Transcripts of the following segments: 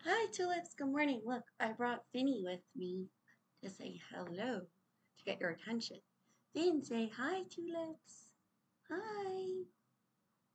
Hi, Tulips. Good morning. Look, I brought Finny with me to say hello, to get your attention. Finn, say hi, Tulips. Hi.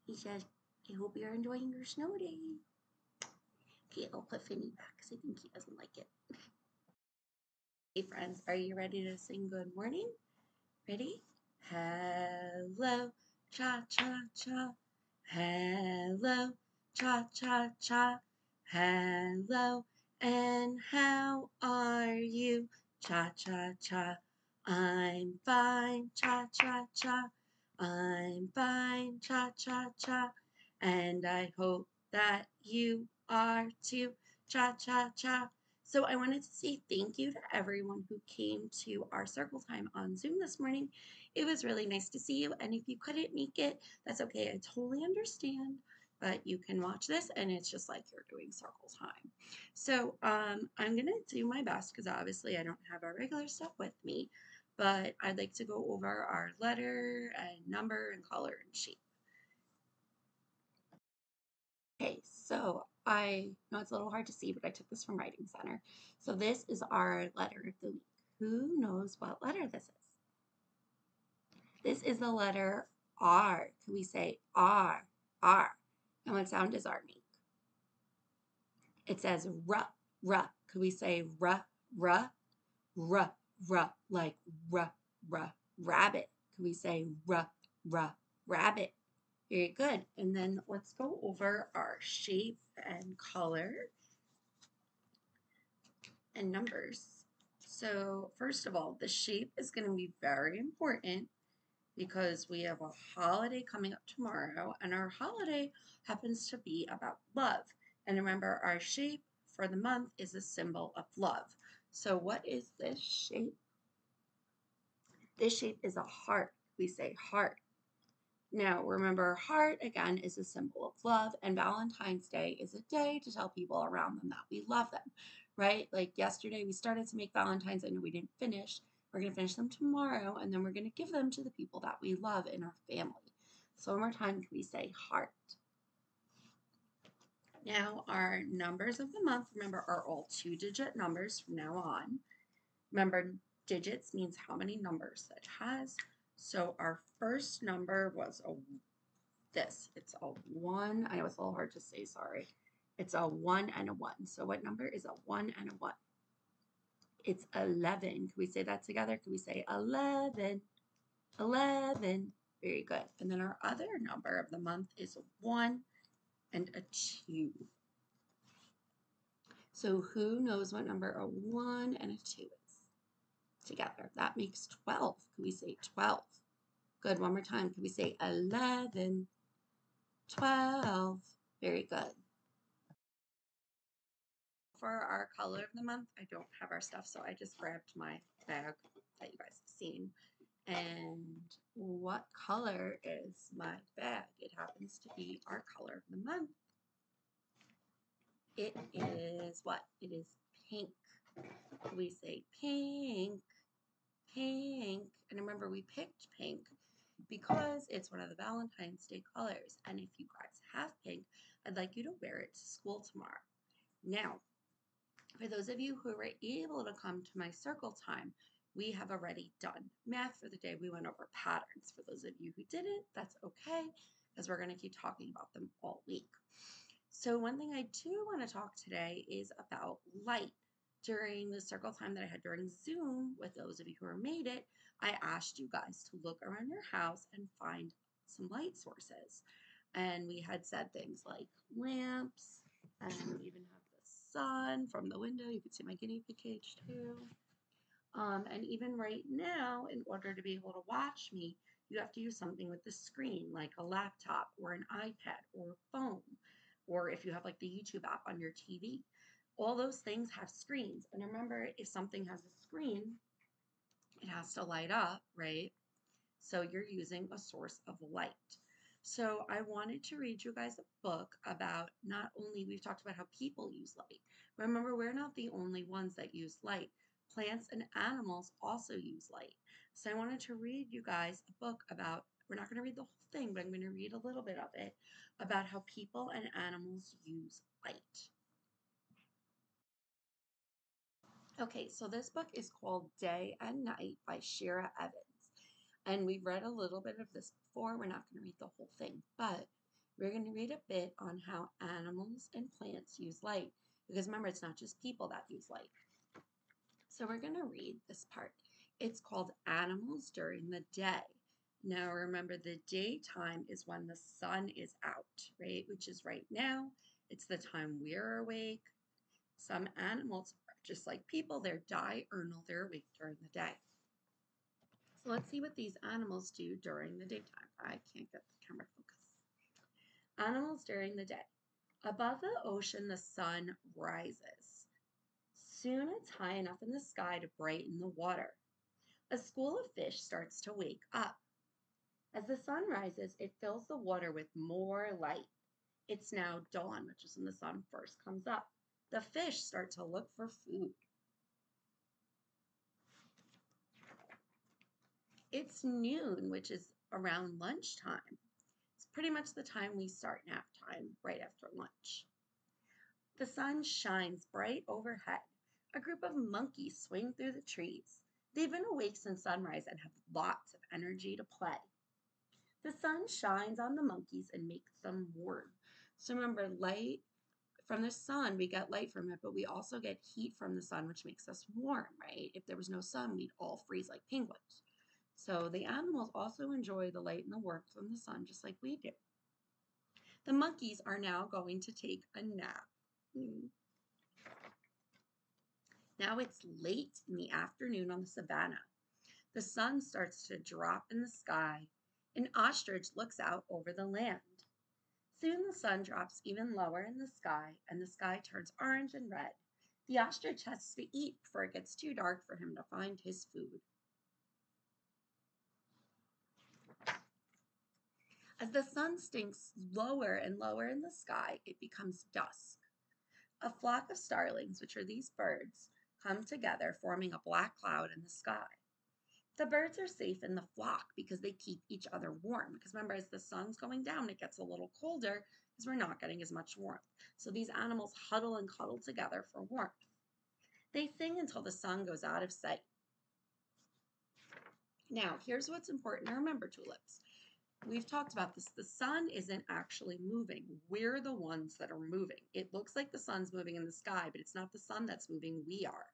He says, I hope you're enjoying your snow day. Okay, I'll put Finny back because I think he doesn't like it. Hey, friends, are you ready to sing good morning? Ready? Hello, cha cha cha. Hello, cha cha cha. Hello, and how are you? Cha cha cha. I'm fine, cha cha cha. I'm fine, cha cha cha. And I hope that you are too, cha cha cha. So I wanted to say thank you to everyone who came to our circle time on Zoom this morning. It was really nice to see you. And if you couldn't make it, that's okay. I totally understand. But you can watch this and it's just like you're doing circle time. So I'm going to do my best because obviously I don't have our regular stuff with me. But I'd like to go over our letter and number and color and shape. Okay, so I know it's a little hard to see, but I took this from Writing Center. So this is our letter of the week. Who knows what letter this is? This is the letter R. Can we say R? R. And what sound does R make? It says R, R. Could we say R, R, R, R, like R, R, rabbit? Can we say R, R, rabbit? Very good. And then let's go over our shape and color and numbers. So first of all, the shape is going to be very important because we have a holiday coming up tomorrow, and our holiday happens to be about love. And remember, our shape for the month is a symbol of love. So what is this shape? This shape is a heart. We say heart. Now, remember, heart, again, is a symbol of love, and Valentine's Day is a day to tell people around them that we love them, right? Like yesterday, we started to make Valentines. I know we didn't finish. We're going to finish them tomorrow, and then we're going to give them to the people that we love in our family. So one more time, can we say heart? Now, our numbers of the month, remember, are all two-digit numbers from now on. Remember, digits means how many numbers it has. So our first number was this. It's a 1. I know it's a little hard to say, sorry. It's a 1 and a 1. So what number is a 1 and a 1? It's 11. Can we say that together? Can we say 11? 11. Very good. And then our other number of the month is a 1 and a 2. So who knows what number a 1 and a 2 is? Together. That makes 12. Can we say 12? Good. One more time. Can we say 11? 12. Very good. For our color of the month, I don't have our stuff, so I just grabbed my bag that you guys have seen. And what color is my bag? It happens to be our color of the month. It is what? It is pink. We say pink, pink. And remember, we picked pink because it's one of the Valentine's Day colors. And if you guys have pink, I'd like you to wear it to school tomorrow. Now, for those of you who were able to come to my circle time, we have already done math for the day. We went over patterns. For those of you who didn't, that's okay, because we're going to keep talking about them all week. So one thing I do want to talk today is about light. During the circle time that I had during Zoom, with those of you who made it, I asked you guys to look around your house and find some light sources. And we had said things like lamps, and we even have sun from the window. You can see my guinea pig cage too. And even right now, in order to be able to watch me, you have to use something with the screen, like a laptop or an iPad or a phone, or if you have like the YouTube app on your TV. All those things have screens. And remember, if something has a screen, it has to light up, right? So you're using a source of light. So I wanted to read you guys a book about not only, we've talked about how people use light. Remember, we're not the only ones that use light. Plants and animals also use light. So I wanted to read you guys a book about, we're not going to read the whole thing, but I'm going to read a little bit of it about how people and animals use light. Okay, so this book is called Day and Night by Shira Evans. And we've read a little bit of this before. We're not going to read the whole thing, but we're going to read a bit on how animals and plants use light. Because remember, it's not just people that use light. So we're going to read this part. It's called Animals During the Day. Now remember, the daytime is when the sun is out, right? Which is right now. It's the time we're awake. Some animals are just like people, they're diurnal, they're awake during the day. So let's see what these animals do during the daytime. I can't get the camera focus. Animals during the day. Above the ocean, the sun rises. Soon it's high enough in the sky to brighten the water. A school of fish starts to wake up. As the sun rises, it fills the water with more light. It's now dawn, which is when the sun first comes up. The fish start to look for food. It's noon, which is around lunchtime. It's pretty much the time we start nap time, right after lunch. The sun shines bright overhead. A group of monkeys swing through the trees. They've been awake since sunrise and have lots of energy to play. The sun shines on the monkeys and makes them warm. So remember, light from the sun, we get light from it, but we also get heat from the sun, which makes us warm, right? If there was no sun, we'd all freeze like penguins. So the animals also enjoy the light and the warmth from the sun, just like we do. The monkeys are now going to take a nap. Now it's late in the afternoon on the savannah. The sun starts to drop in the sky. An ostrich looks out over the land. Soon the sun drops even lower in the sky, and the sky turns orange and red. The ostrich has to eat before it gets too dark for him to find his food. As the sun sinks lower and lower in the sky, it becomes dusk. A flock of starlings, which are these birds, come together, forming a black cloud in the sky. The birds are safe in the flock because they keep each other warm. Because remember, as the sun's going down, it gets a little colder because we're not getting as much warmth. So these animals huddle and cuddle together for warmth. They sing until the sun goes out of sight. Now, here's what's important to remember, tulips. We've talked about this. The sun isn't actually moving. We're the ones that are moving. It looks like the sun's moving in the sky, but it's not the sun that's moving. We are,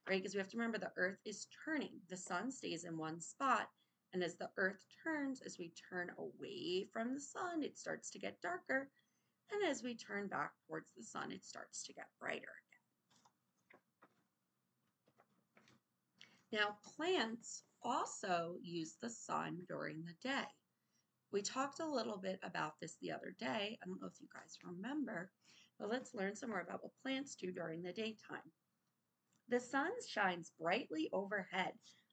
right? Because we have to remember the earth is turning. The sun stays in one spot. And as the earth turns, as we turn away from the sun, it starts to get darker. And as we turn back towards the sun, it starts to get brighter again. Now, plants also use the sun during the day. We talked a little bit about this the other day. I don't know if you guys remember, but let's learn some more about what plants do during the daytime. The sun shines brightly overhead.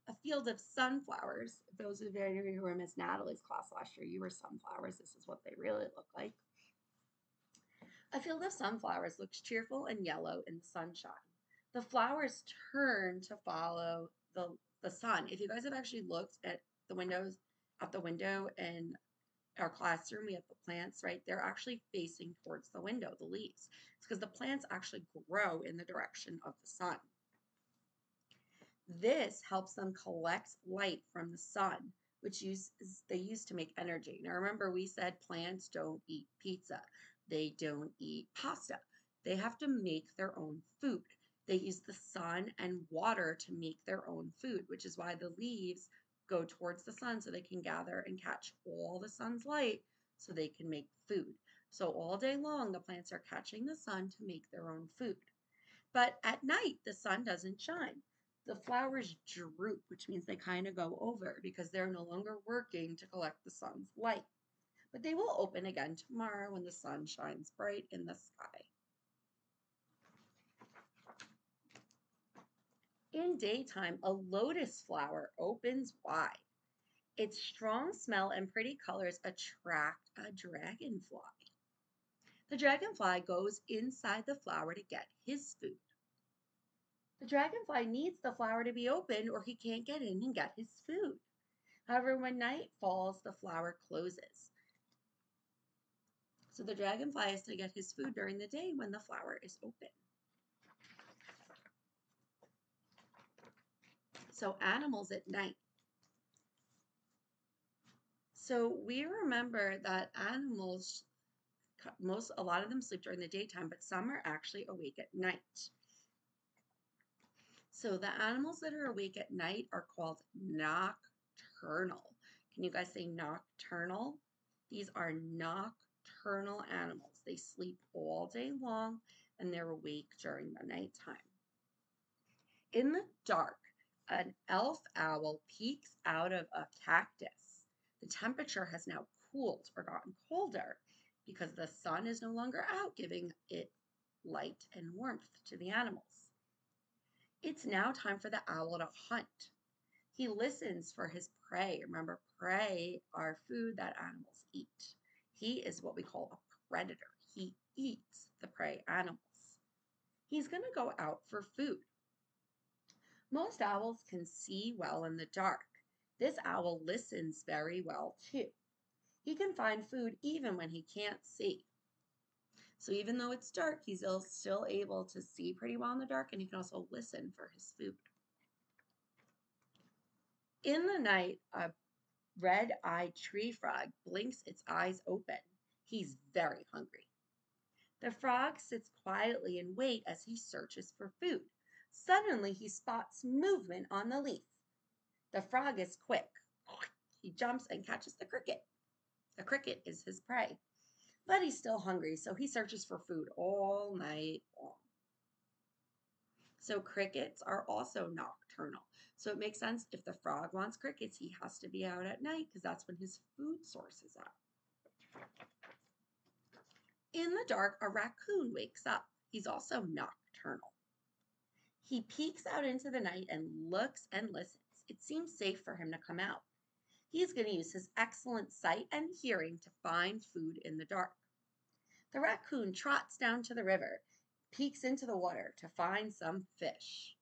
A field of sunflowers. Those of you who were in Miss Natalie's class last year, you were sunflowers. This is what they really look like. A field of sunflowers looks cheerful and yellow in the sunshine. The flowers turn to follow the sun. If you guys have actually looked at the windows, out the window in our classroom, we have the plants, right? They're actually facing towards the window, the leaves. It's because the plants actually grow in the direction of the sun. This helps them collect light from the sun, which they use to make energy. Now remember, we said plants don't eat pizza. They don't eat pasta. They have to make their own food. They use the sun and water to make their own food, which is why the leaves go towards the sun so they can gather and catch all the sun's light so they can make food. So all day long, the plants are catching the sun to make their own food. But at night, the sun doesn't shine. The flowers droop, which means they kind of go over because they're no longer working to collect the sun's light. But they will open again tomorrow when the sun shines bright in the sky. In daytime, a lotus flower opens wide. Its strong smell and pretty colors attract a dragonfly. The dragonfly goes inside the flower to get his food. The dragonfly needs the flower to be open or he can't get in and get his food. However, when night falls, the flower closes. So the dragonfly has to get his food during the day when the flower is open. So animals at night. So we remember that animals, a lot of them sleep during the daytime, but some are actually awake at night. So the animals that are awake at night are called nocturnal. Can you guys say nocturnal? These are nocturnal animals. They sleep all day long and they're awake during the nighttime. In the dark, an elf owl peeks out of a cactus. The temperature has now cooled or gotten colder because the sun is no longer out, giving it light and warmth to the animals. It's now time for the owl to hunt. He listens for his prey. Remember, prey are food that animals eat. He is what we call a predator. He eats the prey animals. He's going to go out for food. Most owls can see well in the dark. This owl listens very well too. He can find food even when he can't see. So even though it's dark, he's still able to see pretty well in the dark, and he can also listen for his food. In the night, a red-eyed tree frog blinks its eyes open. He's very hungry. The frog sits quietly and waits as he searches for food. Suddenly, he spots movement on the leaf. The frog is quick. He jumps and catches the cricket. The cricket is his prey. But he's still hungry, so he searches for food all night long. So crickets are also nocturnal. So it makes sense if the frog wants crickets, he has to be out at night because that's when his food source is up. In the dark, a raccoon wakes up. He's also nocturnal. He peeks out into the night and looks and listens. It seems safe for him to come out. He's going to use his excellent sight and hearing to find food in the dark. The raccoon trots down to the river, peeks into the water to find some fish.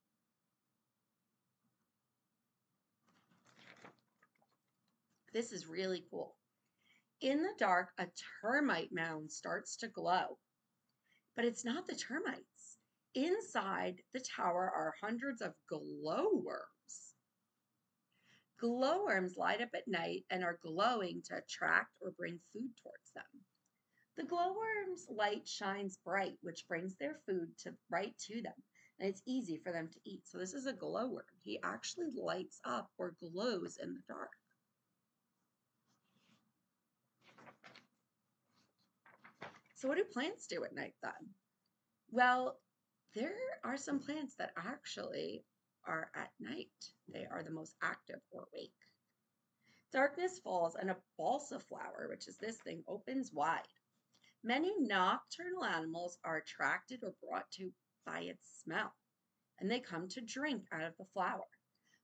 This is really cool. In the dark, a termite mound starts to glow. But it's not the termites. Inside the tower are hundreds of glowworms. Glowworms light up at night and are glowing to attract or bring food towards them. The glowworms' light shines bright, which brings their food right to them, and it's easy for them to eat. So this is a glowworm. He actually lights up or glows in the dark. So what do plants do at night then? Well, there are some plants that actually are at night. They are the most active or awake. Darkness falls and a balsa flower, which is this thing, opens wide. Many nocturnal animals are attracted or brought to by its smell, and they come to drink out of the flower.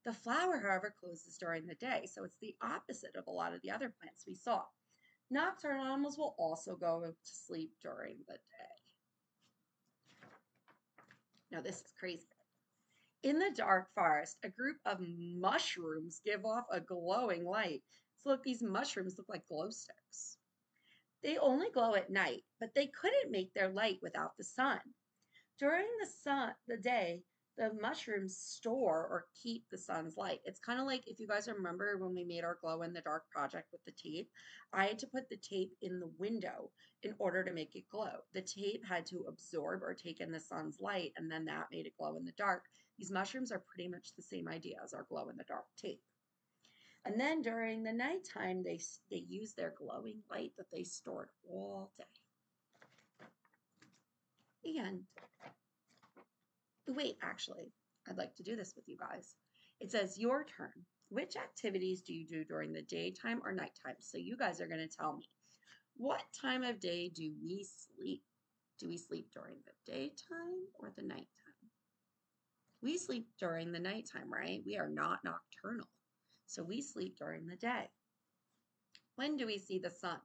The flower, however, closes during the day, so it's the opposite of a lot of the other plants we saw. Nocturnal animals will also go to sleep during the day. Now this is crazy. In the dark forest, a group of mushrooms give off a glowing light. So look, these mushrooms look like glow sticks. They only glow at night, but they couldn't make their light without the sun. During the day, the mushrooms store or keep the sun's light. It's kind of like if you guys remember when we made our glow in the dark project with the tape, I had to put the tape in the window in order to make it glow. The tape had to absorb or take in the sun's light, and then that made it glow in the dark. These mushrooms are pretty much the same idea as our glow in the dark tape. And then during the nighttime, they use their glowing light that they stored all day. And wait, actually, I'd like to do this with you guys. It says your turn. Which activities do you do during the daytime or nighttime? So you guys are going to tell me, what time of day do we sleep? Do we sleep during the daytime or the nighttime? We sleep during the nighttime, right? We are not nocturnal. So we sleep during the day. When do we see the sun?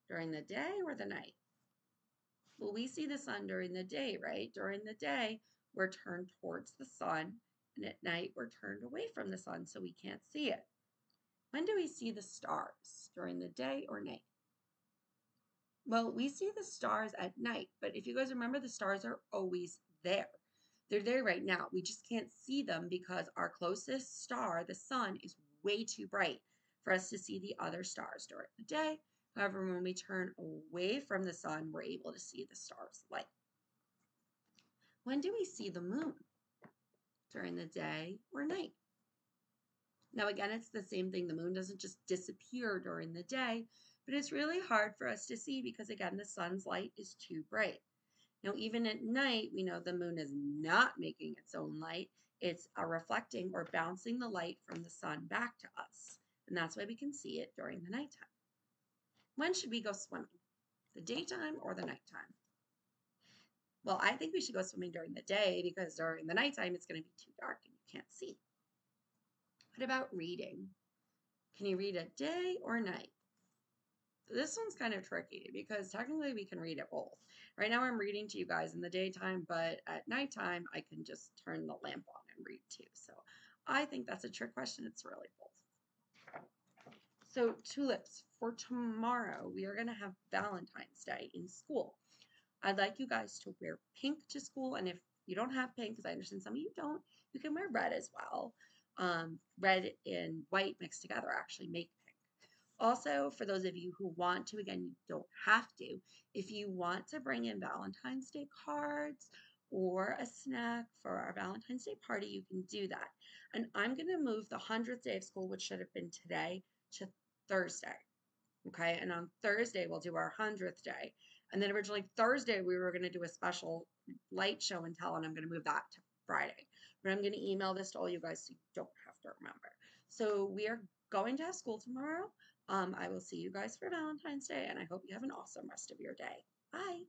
During the day or the night? Well, we see the sun during the day, right? During the day, we're turned towards the sun, and at night, we're turned away from the sun, so we can't see it. When do we see the stars? During the day or night? Well, we see the stars at night, but if you guys remember, the stars are always there. They're there right now. We just can't see them because our closest star, the sun, is way too bright for us to see the other stars during the day. However, when we turn away from the sun, we're able to see the stars' light. When do we see the moon? During the day or night? Now, again, it's the same thing. The moon doesn't just disappear during the day, but it's really hard for us to see because, again, the sun's light is too bright. Now, even at night, we know the moon is not making its own light. It's reflecting or bouncing the light from the sun back to us. And that's why we can see it during the nighttime. When should we go swimming? The daytime or the nighttime? Well, I think we should go swimming during the day because during the nighttime, it's going to be too dark and you can't see. What about reading? Can you read at day or night? This one's kind of tricky because technically we can read it both. Right now I'm reading to you guys in the daytime, but at nighttime I can just turn the lamp on and read too. So I think that's a trick question. It's really both. So tulips, for tomorrow we are going to have Valentine's Day in school. I'd like you guys to wear pink to school, and if you don't have pink, because I understand some of you don't, you can wear red as well. Red and white mixed together actually make pink. Also, for those of you who want to, again, you don't have to, if you want to bring in Valentine's Day cards or a snack for our Valentine's Day party, you can do that. And I'm going to move the 100th day of school, which should have been today, to Thursday. Okay, and on Thursday, we'll do our 100th day. And then originally Thursday, we were going to do a special light show and tell, and I'm going to move that to Friday. But I'm going to email this to all you guys so you don't have to remember. So we are going to have school tomorrow. I will see you guys for Valentine's Day, and I hope you have an awesome rest of your day. Bye.